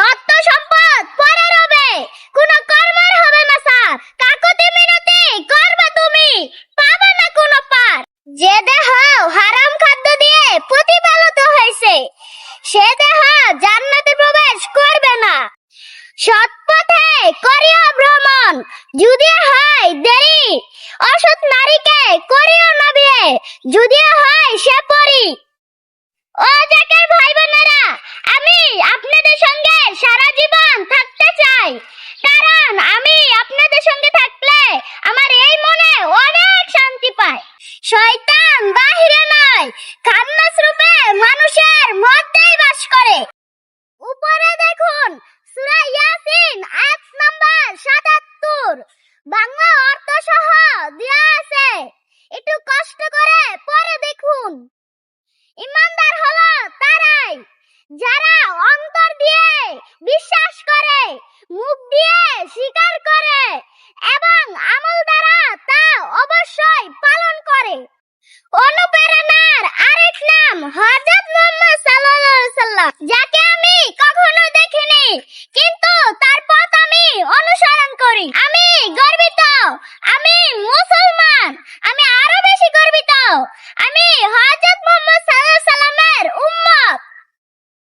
অর্থ সম্পদ পরে রবে, কোন কর্মের হবে না স্যার। কাকুতি মিনতি করবে তুমি, পাবে না কোনো পার। যে দেহ হারাম খাদ্য দিয়ে প্রতিপালিত হয়েছে, সে দেহ জান্নাতে প্রবেশ করবে না। সৎ পথে করিও ভ্রমণ, যদি হয় দেরি। অসৎ নারীকে করিও না বিয়ে, যদি হয় সে পরি। ও জাকের ভাই বোনেরা, আমি আপনাদের সঙ্গে সারা জীবন থাকতে চাই, কারণ আমি আপনাদের সঙ্গে থাকলে আমার এই মনে অনেক শান্তি পায়। শয়তান বাহিরে নয়, খান্নাস রূপে মানুষের মধ্যেই বাস করে। উপরে দেখুন সূরা ইয়াসিন আয়াত নাম্বার ৭৭, বাংলা অর্থ সহ দেয়া আছে, একটু কষ্ট করে পড়ে দেখুন। ইমানদার হলো তারাই যারা অন্তর দিয়ে বিশ্বাস করে, মুখ দিয়ে স্বীকার করে এবং আমল দ্বারা তা অবশ্যই পালন করে। অনুপ্রেরণার আরেক নাম হযরত মুহাম্মদ সাল্লাল্লাহু আলাইহি ওয়াসাল্লাম, যাকে আমি